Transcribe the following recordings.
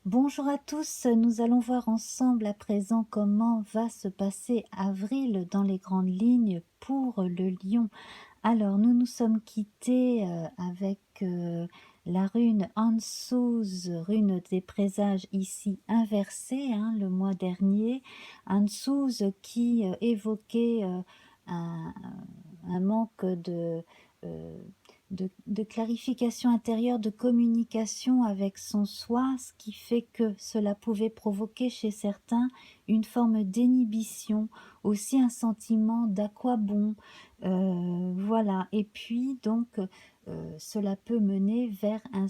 Bonjour à tous, nous allons voir ensemble à présent comment va se passer avril dans les grandes lignes pour le lion. Alors nous nous sommes quittés avec la rune Ansuz, rune des présages ici inversée le mois dernier. Ansuz qui évoquait un, un manque euh, de clarification intérieure, de communication avec son soi, ce qui fait que cela pouvait provoquer chez certains une forme d'inhibition, aussi un sentiment d'à quoi bon, voilà. Et puis donc cela peut mener vers un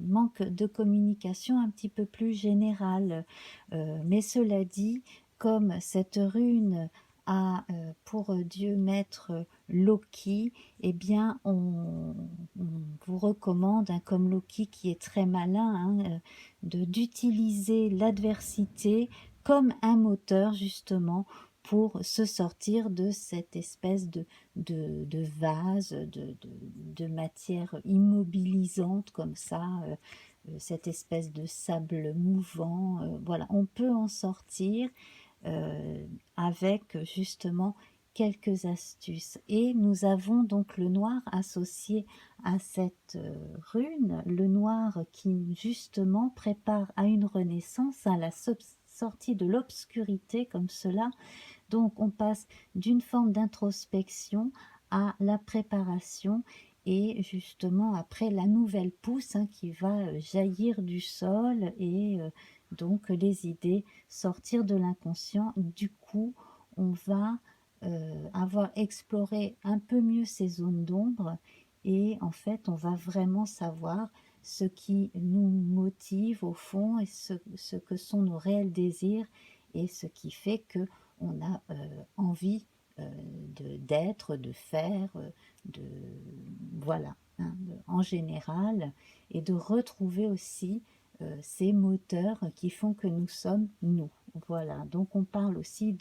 manque de communication un petit peu plus général. Mais cela dit, comme cette rune a pour dieu maître Loki, eh bien on vous recommande, comme Loki qui est très malin, d'utiliser l'adversité comme un moteur justement pour se sortir de cette espèce de vase, de matière immobilisante comme ça, cette espèce de sable mouvant. Voilà, on peut en sortir euh, avec justement quelques astuces. Et nous avons donc le noir associé à cette rune, le noir qui justement prépare à une renaissance, à la sortie de l'obscurité comme cela. Donc on passe d'une forme d'introspection à la préparation et justement après la nouvelle pousse qui va jaillir du sol et donc les idées sortir de l'inconscient. Du coup, on va avoir exploré un peu mieux ces zones d'ombre et en fait, on va vraiment savoir ce qui nous motive au fond et ce que sont nos réels désirs et ce qui fait que on a envie d'être, de faire, de voilà, en général, et de retrouver aussi ces moteurs qui font que nous sommes nous. Voilà, donc on parle aussi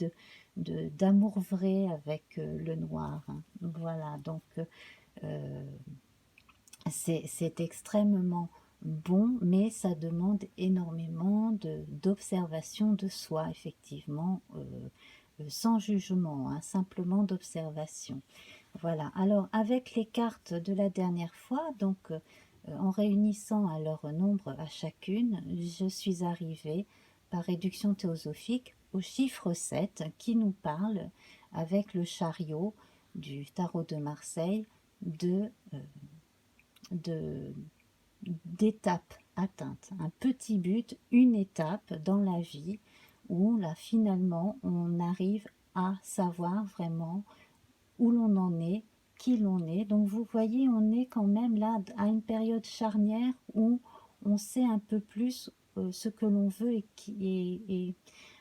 d'amour vrai avec le noir. Voilà, donc c'est extrêmement bon, mais ça demande énormément d'observation de soi, effectivement, sans jugement, simplement d'observation. Voilà, alors avec les cartes de la dernière fois, donc en réunissant à leur nombre à chacune, je suis arrivée par réduction théosophique au chiffre 7 qui nous parle avec le chariot du tarot de Marseille de de d'étapes atteintes, un petit but, une étape dans la vie où là finalement on arrive à savoir vraiment où l'on en est, qui l'on est. Donc vous voyez, on est quand même là à une période charnière où on sait un peu plus ce que l'on veut et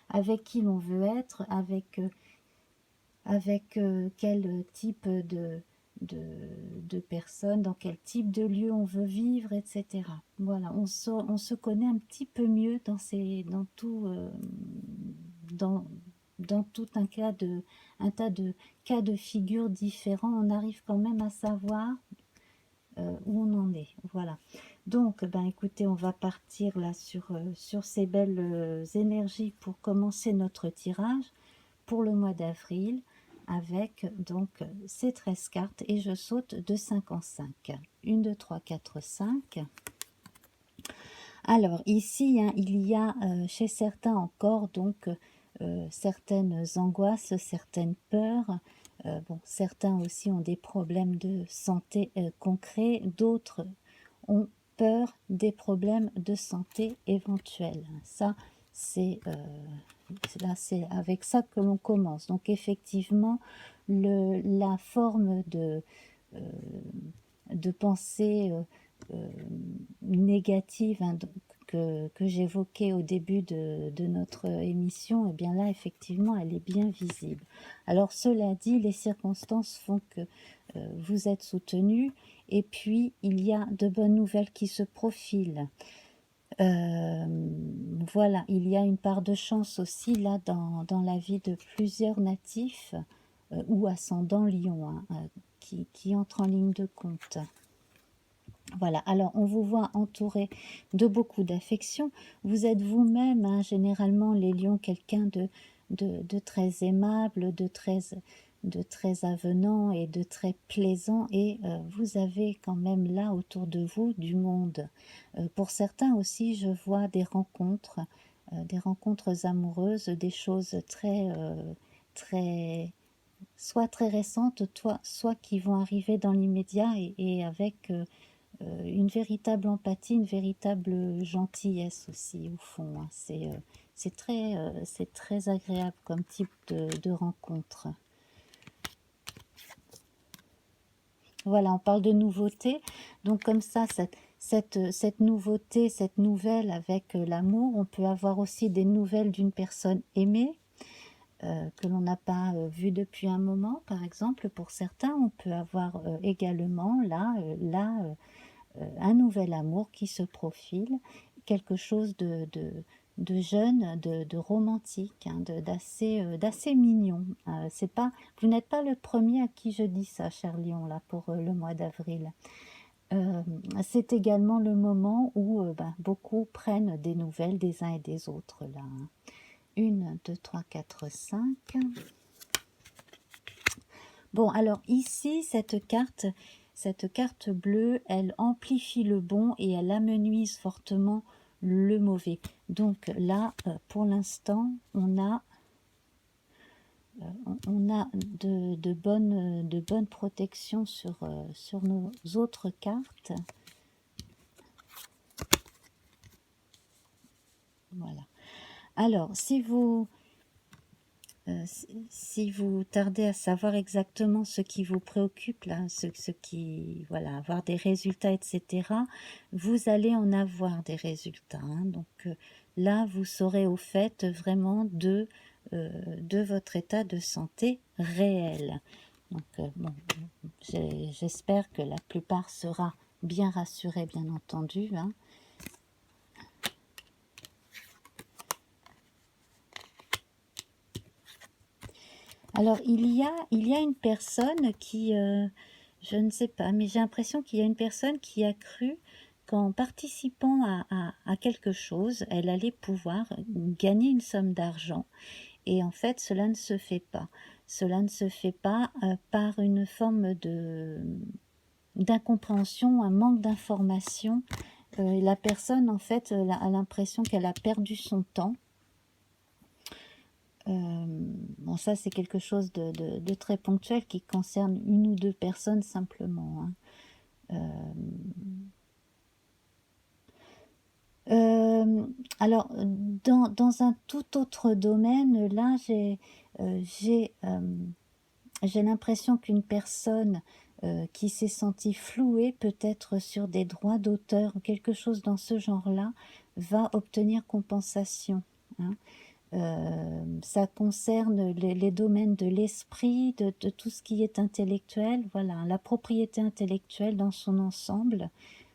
avec qui l'on veut être, avec quel type de, de personnes, dans quel type de lieu on veut vivre, etc. Voilà, on se connaît un petit peu mieux dans tout, dans, dans tout un tas de cas de figure différents. On arrive quand même à savoir où on en est. Voilà. Donc, ben écoutez, on va partir là sur ces belles énergies pour commencer notre tirage pour le mois d'avril avec donc ces 13 cartes et je saute de 5 en 5. 1, 2, 3, 4, 5. Alors ici, il y a chez certains encore donc certaines angoisses, certaines peurs. Bon, certains aussi ont des problèmes de santé concrets, d'autres ont peur des problèmes de santé éventuels. Ça, c'est là, c'est avec ça que l'on commence. Donc effectivement, la forme euh, de pensée négative que j'évoquais au début de notre émission, et bien là, effectivement, elle est bien visible. Alors, cela dit, les circonstances font que vous êtes soutenu, et puis il y a de bonnes nouvelles qui se profilent. Voilà, il y a une part de chance aussi là dans la vie de plusieurs natifs ou ascendants lion qui entrent en ligne de compte. Voilà, alors on vous voit entouré de beaucoup d'affection. Vous êtes vous-même, hein, généralement les lions, quelqu'un de très aimable, de très avenant et de très plaisant. Et vous avez quand même là autour de vous du monde. Pour certains aussi, je vois des rencontres amoureuses, des choses très soit très récentes, soit qui vont arriver dans l'immédiat et avec une véritable empathie, une véritable gentillesse aussi au fond, hein. C'est très agréable comme type de rencontre. Voilà, on parle de nouveauté, donc comme ça, cette nouveauté, cette nouvelle avec l'amour, on peut avoir aussi des nouvelles d'une personne aimée, que l'on n'a pas vue depuis un moment, par exemple. Pour certains, on peut avoir également un nouvel amour qui se profile, quelque chose de jeune, de romantique, hein, d'assez mignon. C'est pas, vous n'êtes pas le premier à qui je dis ça, cher Lion, là, pour le mois d'avril. C'est également le moment où beaucoup prennent des nouvelles des uns et des autres, là. 1, 2, 3, 4, 5. Bon, alors ici, cette carte bleue, elle amplifie le bon et elle amenuise fortement le mauvais. Donc là, pour l'instant, on a de bonnes protections sur nos autres cartes. Voilà. Alors, si vous tardez à savoir exactement ce qui vous préoccupe, là, ce qui, voilà, avoir des résultats, etc., vous allez en avoir des résultats, hein. Donc là, vous serez au fait vraiment de votre état de santé réel. Donc bon, j'espère que la plupart sera bien rassuré, bien entendu, hein. Alors, il y a une personne qui, je ne sais pas, mais j'ai l'impression qu'il y a une personne qui a cru qu'en participant à quelque chose, elle allait pouvoir gagner une somme d'argent. Et en fait, cela ne se fait pas. Cela ne se fait pas par une forme d'incompréhension, un manque d'information. La personne, en fait, a l'impression qu'elle a perdu son temps. Bon, ça c'est quelque chose de très ponctuel qui concerne une ou deux personnes simplement, hein. Alors, dans un tout autre domaine, là, j'ai l'impression qu'une personne qui s'est sentie flouée, peut-être sur des droits d'auteur ou quelque chose dans ce genre-là, va obtenir compensation, hein. Ça concerne les domaines de l'esprit, de tout ce qui est intellectuel, voilà, la propriété intellectuelle dans son ensemble.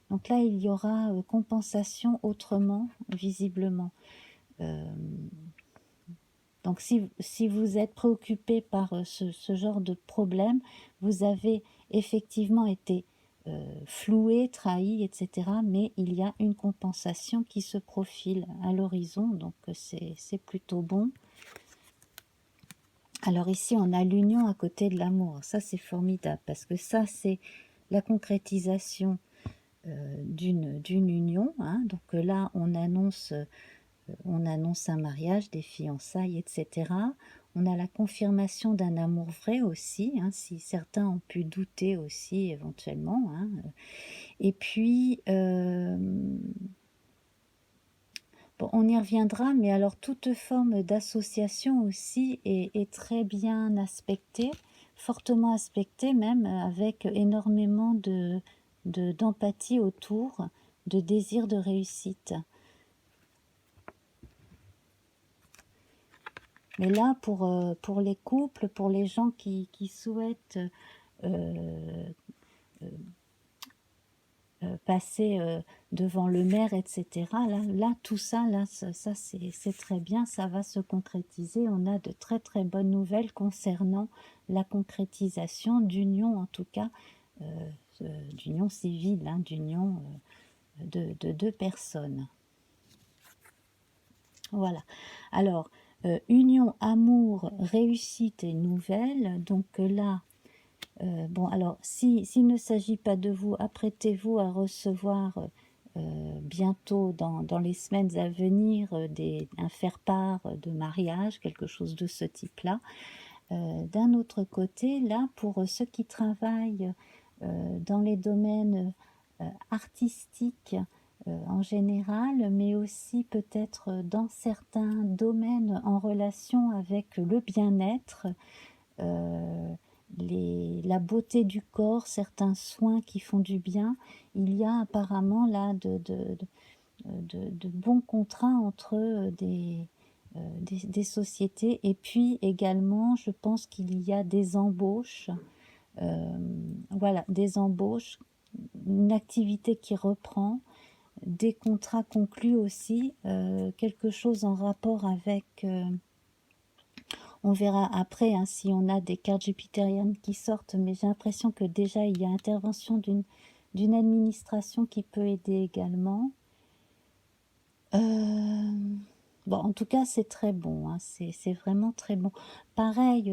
Donc là, il y aura compensation autrement, visiblement. Donc si vous êtes préoccupé par ce genre de problème, vous avez effectivement été floué, trahi, etc. Mais il y a une compensation qui se profile à l'horizon, donc c'est plutôt bon. Alors ici, on a l'union à côté de l'amour. Ça, c'est formidable, parce que ça, c'est la concrétisation d'une union, hein. Donc là, on annonce un mariage, des fiançailles, etc. On a la confirmation d'un amour vrai aussi, hein, si certains ont pu douter aussi éventuellement, hein. Et puis, bon, on y reviendra, mais alors toute forme d'association aussi est très bien aspectée, fortement aspectée même, avec énormément d'empathie autour, de désir de réussite. Mais là, pour les couples, pour les gens qui souhaitent euh, passer devant le maire, etc., là tout ça, là, ça c'est très bien, ça va se concrétiser. On a de très très bonnes nouvelles concernant la concrétisation d'union, en tout cas, d'union civile, hein, d'union de deux personnes. Voilà. Alors, union, amour, réussite et nouvelle. Donc là, bon, alors, s'il ne s'agit pas de vous, apprêtez-vous à recevoir bientôt, dans les semaines à venir, un faire-part de mariage, quelque chose de ce type-là. D'un autre côté, là, pour ceux qui travaillent dans les domaines artistiques en général, mais aussi peut-être dans certains domaines en relation avec le bien-être, la beauté du corps, certains soins qui font du bien, il y a apparemment là de bons contrats entre des sociétés, et puis également je pense qu'il y a des embauches, voilà, des embauches, une activité qui reprend, des contrats conclus aussi, quelque chose en rapport avec, on verra après hein, si on a des cartes jupitériennes qui sortent, mais j'ai l'impression que déjà il y a intervention d'une administration qui peut aider également. Bon, en tout cas, c'est très bon, hein, c'est vraiment très bon. Pareil,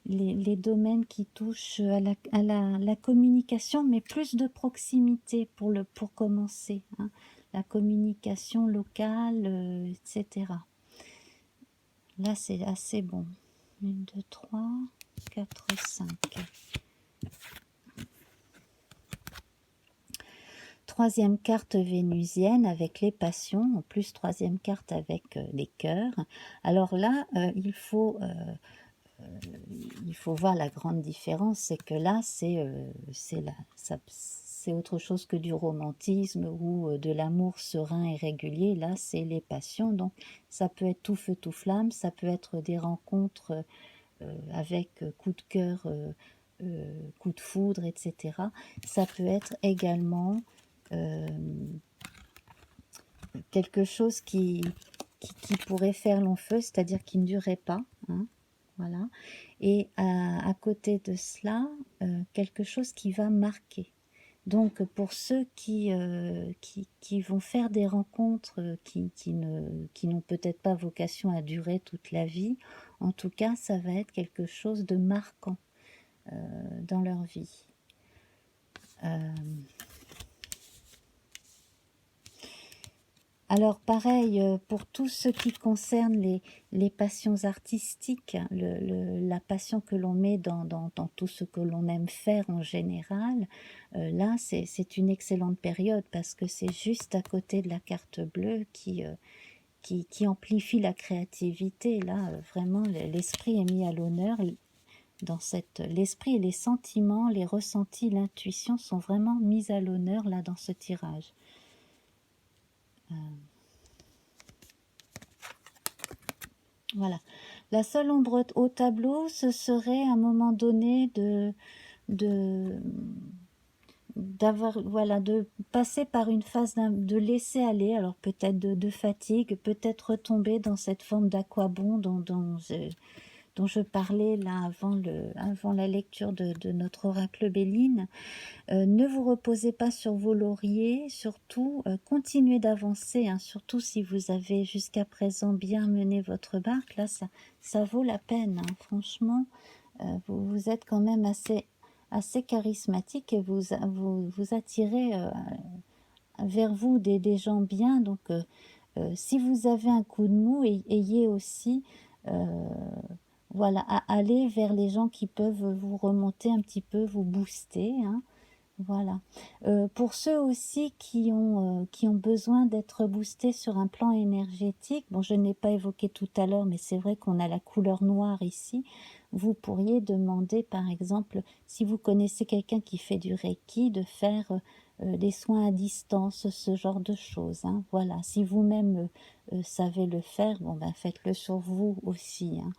les domaines qui touchent la communication, mais plus de proximité pour commencer, hein, la communication locale, etc. Là, c'est assez bon. 1, 2, 3, 4, 5. Troisième carte vénusienne avec les passions, en plus troisième carte avec les cœurs. Alors là, il faut voir la grande différence, c'est que là, c'est autre chose que du romantisme ou de l'amour serein et régulier. Là, c'est les passions, donc ça peut être tout feu, tout flamme, ça peut être des rencontres avec coup de cœur, coup de foudre, etc. Ça peut être également quelque chose qui pourrait faire long feu, c'est-à-dire qui ne durait pas, hein, voilà. Et à côté de cela, quelque chose qui va marquer. Donc pour ceux qui vont faire des rencontres qui n'ont peut-être pas vocation à durer toute la vie, en tout cas ça va être quelque chose de marquant dans leur vie. Alors pareil, pour tout ce qui concerne les passions artistiques, la passion que l'on met dans tout ce que l'on aime faire en général, là c'est une excellente période parce que c'est juste à côté de la carte bleue qui amplifie la créativité. Là, vraiment, l'esprit est mis à l'honneur. L'esprit et les sentiments, les ressentis, l'intuition sont vraiment mis à l'honneur là dans ce tirage. Voilà. La seule ombre au tableau, ce serait à un moment donné de passer par une phase de laisser aller, alors peut-être de fatigue, peut-être retomber dans cette forme d'aquabond dont je parlais là avant la lecture de notre oracle Béline. Ne vous reposez pas sur vos lauriers, surtout continuez d'avancer, hein, surtout si vous avez jusqu'à présent bien mené votre barque, là ça vaut la peine, hein, franchement, vous êtes quand même assez charismatique et vous attirez vers vous des gens bien, donc si vous avez un coup de mou, ayez aussi voilà, à aller vers les gens qui peuvent vous remonter un petit peu, vous booster, hein. Voilà. Pour ceux aussi qui ont besoin d'être boostés sur un plan énergétique, bon, je n'ai pas évoqué tout à l'heure, mais c'est vrai qu'on a la couleur noire ici. Vous pourriez demander, par exemple, si vous connaissez quelqu'un qui fait du Reiki, de faire des soins à distance, ce genre de choses, hein. Voilà. Si vous-même savez le faire, bon, ben, faites-le sur vous aussi, hein.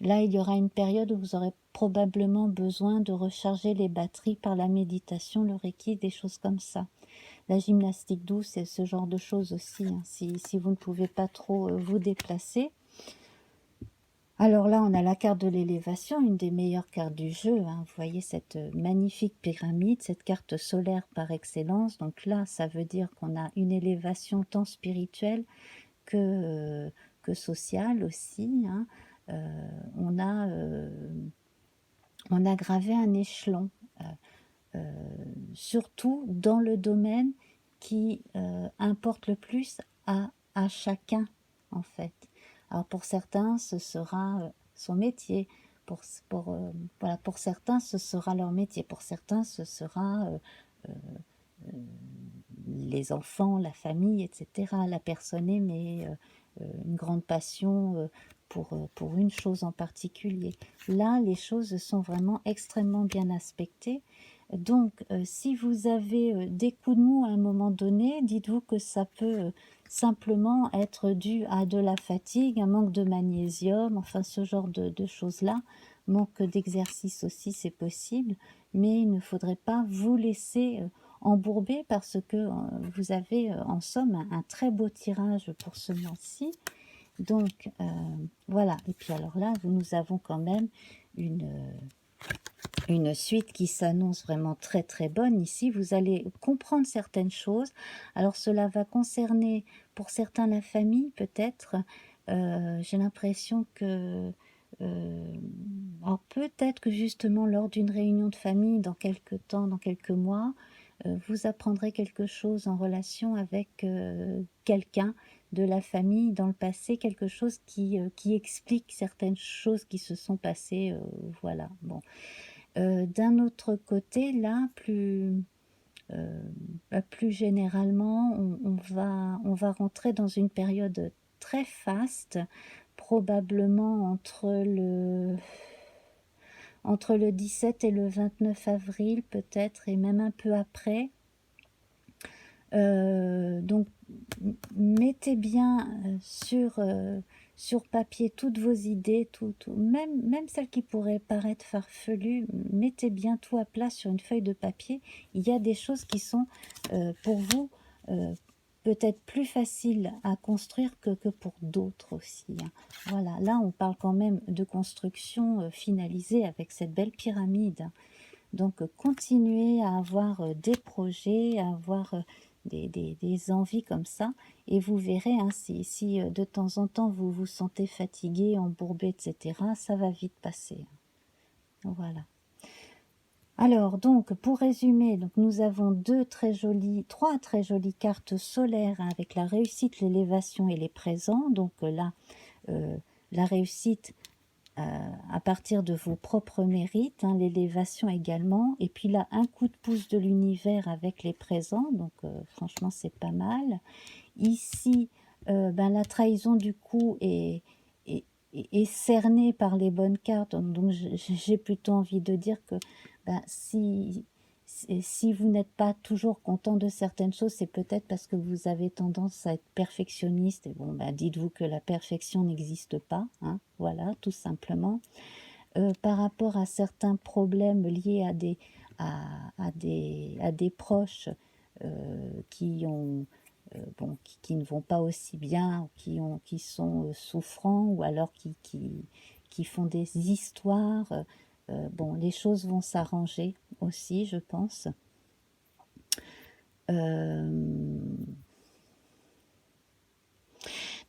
Là, il y aura une période où vous aurez probablement besoin de recharger les batteries par la méditation, le Reiki, des choses comme ça. La gymnastique douce et ce genre de choses aussi, hein, si vous ne pouvez pas trop vous déplacer. Alors là, on a la carte de l'élévation, une des meilleures cartes du jeu, hein. Vous voyez cette magnifique pyramide, cette carte solaire par excellence. Donc là, ça veut dire qu'on a une élévation tant spirituelle que sociale aussi, hein. Euh, on a, euh, on a gravé un échelon, surtout dans le domaine qui importe le plus à chacun, en fait. Alors pour certains, ce sera son métier. Voilà, pour certains, ce sera leur métier. Pour certains, ce sera les enfants, la famille, etc. La personne aimée, une grande passion pour une chose en particulier. Là, les choses sont vraiment extrêmement bien aspectées. Donc, si vous avez des coups de mou à un moment donné, dites-vous que ça peut simplement être dû à de la fatigue, un manque de magnésium, enfin ce genre de choses-là. Manque d'exercice aussi, c'est possible, mais il ne faudrait pas vous laisser embourber parce que vous avez en somme un très beau tirage pour ce mois-ci. Donc voilà, et puis alors là, nous avons quand même une suite qui s'annonce vraiment très très bonne. Ici, vous allez comprendre certaines choses. Alors cela va concerner pour certains la famille peut-être. J'ai l'impression que alors peut-être que justement lors d'une réunion de famille dans quelques temps, dans quelques mois, vous apprendrez quelque chose en relation avec quelqu'un de la famille dans le passé, quelque chose qui explique certaines choses qui se sont passées. Voilà, bon. D'un autre côté, là, plus généralement, on va rentrer dans une période très faste, probablement entre le 17 et le 29 avril peut-être, et même un peu après. Donc, mettez bien sur papier toutes vos idées, même celles qui pourraient paraître farfelues, mettez bien tout à plat sur une feuille de papier. Il y a des choses qui sont pour vous peut-être plus faciles à construire que pour d'autres aussi, hein. Voilà, là on parle quand même de construction finalisée avec cette belle pyramide, hein. Donc, continuez à avoir des projets, à avoir des envies comme ça, et vous verrez, hein, si de temps en temps vous vous sentez fatigué, embourbé, etc., ça va vite passer. Voilà. Alors, donc, pour résumer, donc, nous avons trois très jolies cartes solaires, hein, avec la réussite, l'élévation et les présents. Donc là, la réussite, à partir de vos propres mérites, hein, l'élévation également, et puis là un coup de pouce de l'univers avec les présents, donc franchement c'est pas mal. Ici, la trahison du coup est cernée par les bonnes cartes, donc j'ai plutôt envie de dire que si vous n'êtes pas toujours content de certaines choses, c'est peut-être parce que vous avez tendance à être perfectionniste. Et bon, dites-vous que la perfection n'existe pas, hein, voilà, tout simplement. Par rapport à certains problèmes liés à des proches qui ne vont pas aussi bien, qui sont souffrants, ou alors qui font des histoires. Bon, les choses vont s'arranger aussi, je pense.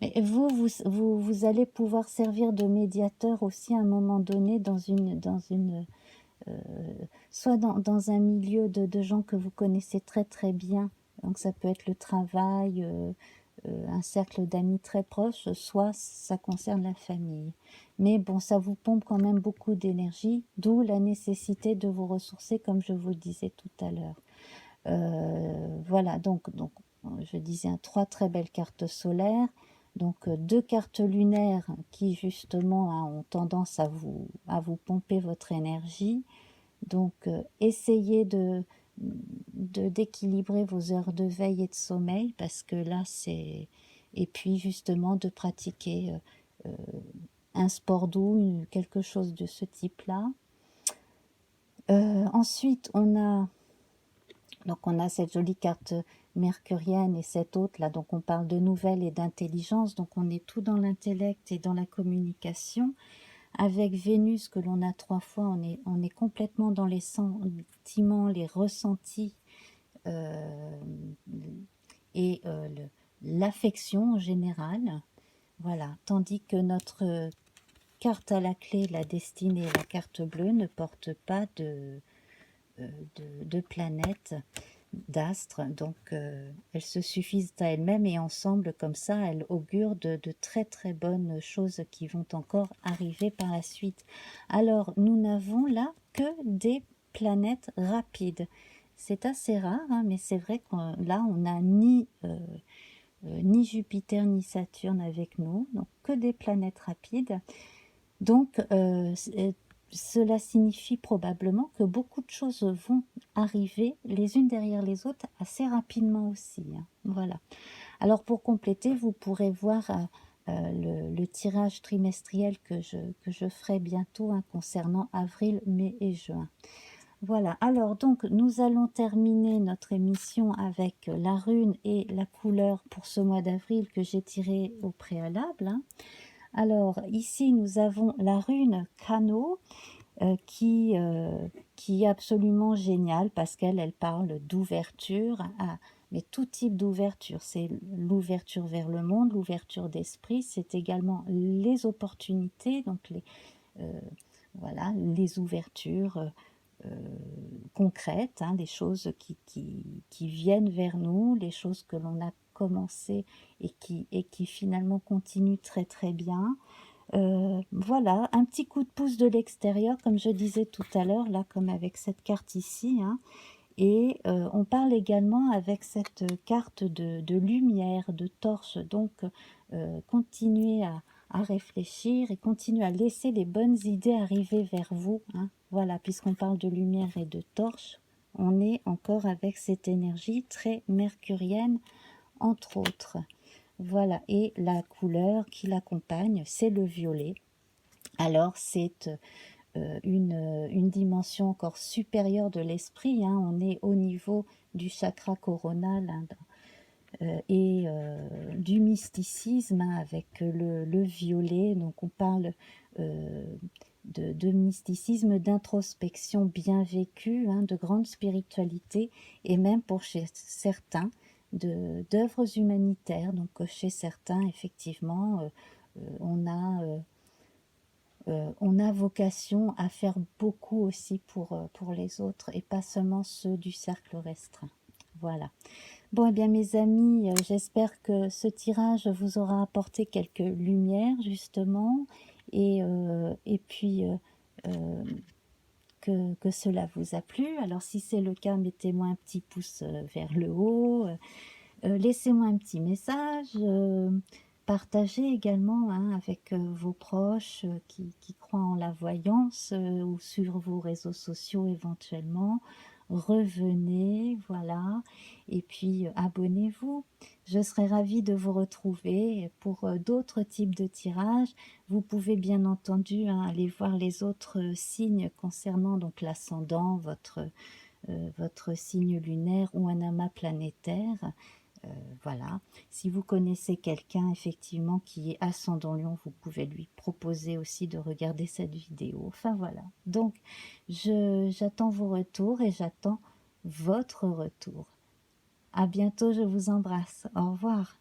Mais vous allez pouvoir servir de médiateur aussi à un moment donné soit dans un milieu de gens que vous connaissez très très bien. Donc ça peut être le travail, un cercle d'amis très proches, soit ça concerne la famille. Mais bon, ça vous pompe quand même beaucoup d'énergie, d'où la nécessité de vous ressourcer, comme je vous le disais tout à l'heure. Voilà, donc je disais, trois très belles cartes solaires. Donc deux cartes lunaires qui justement, hein, ont tendance à vous pomper votre énergie. Donc essayez d'équilibrer vos heures de veille et de sommeil, parce que là c'est... Et puis justement de pratiquer un sport doux, quelque chose de ce type-là. Ensuite on a cette jolie carte mercurienne et cette autre là, donc on parle de nouvelles et d'intelligence, donc on est tout dans l'intellect et dans la communication. Avec Vénus que l'on a 3 fois, on est complètement dans les sentiments, les ressentis euh, et l'affection en général. Voilà, tandis que notre carte à la clé, la destinée, la carte bleue, ne porte pas de planètes, d'astres, donc elles se suffisent à elles-mêmes et ensemble, comme ça, elles augurent de très très bonnes choses qui vont encore arriver par la suite. Alors, nous n'avons là que des planètes rapides. C'est assez rare, hein, mais c'est vrai que là, on n'a ni Jupiter ni Saturne avec nous, donc que des planètes rapides. Donc, cela signifie probablement que beaucoup de choses vont arriver les unes derrière les autres assez rapidement aussi. Hein. Voilà. Alors, pour compléter, vous pourrez voir le tirage trimestriel que je ferai bientôt hein, concernant avril, mai et juin. Voilà, alors donc nous allons terminer notre émission avec la rune et la couleur pour ce mois d'avril que j'ai tiré au préalable. Hein. Alors ici nous avons la rune Kano qui est absolument géniale parce qu'elle parle d'ouverture, mais tout type d'ouverture. C'est l'ouverture vers le monde, l'ouverture d'esprit, c'est également les opportunités, donc voilà, les ouvertures concrètes, hein, les choses qui viennent vers nous, les choses que l'on a commencé et qui finalement continuent très très bien. Voilà, un petit coup de pouce de l'extérieur, comme je disais tout à l'heure, là comme avec cette carte ici, hein, et on parle également avec cette carte de lumière, de torche, donc continuez à réfléchir et continuez à laisser les bonnes idées arriver vers vous. Hein. Voilà, puisqu'on parle de lumière et de torche, on est encore avec cette énergie très mercurienne, entre autres. Voilà, et la couleur qui l'accompagne, c'est le violet. Alors, c'est une dimension encore supérieure de l'esprit. Hein. On est au niveau du chakra coronal hein, et du mysticisme hein, avec le violet. Donc on parle de mysticisme, d'introspection bien vécue, hein, de grande spiritualité et même pour chez certains d'œuvres humanitaires. Donc chez certains, effectivement, on a vocation à faire beaucoup aussi pour les autres et pas seulement ceux du cercle restreint. Voilà. Bon, eh bien mes amis, j'espère que ce tirage vous aura apporté quelques lumières justement et puis que cela vous a plu. Alors si c'est le cas, mettez-moi un petit pouce vers le haut, laissez-moi un petit message, partagez également hein, avec vos proches qui croient en la voyance ou sur vos réseaux sociaux éventuellement. Revenez, voilà, et puis abonnez-vous. Je serai ravie de vous retrouver pour d'autres types de tirages. Vous pouvez bien entendu hein, aller voir les autres signes concernant donc l'ascendant, votre signe lunaire ou un amas planétaire. Voilà, si vous connaissez quelqu'un effectivement qui est ascendant Lion, vous pouvez lui proposer aussi de regarder cette vidéo. Enfin voilà, donc j'attends vos retours et j'attends votre retour. À bientôt, je vous embrasse. Au revoir.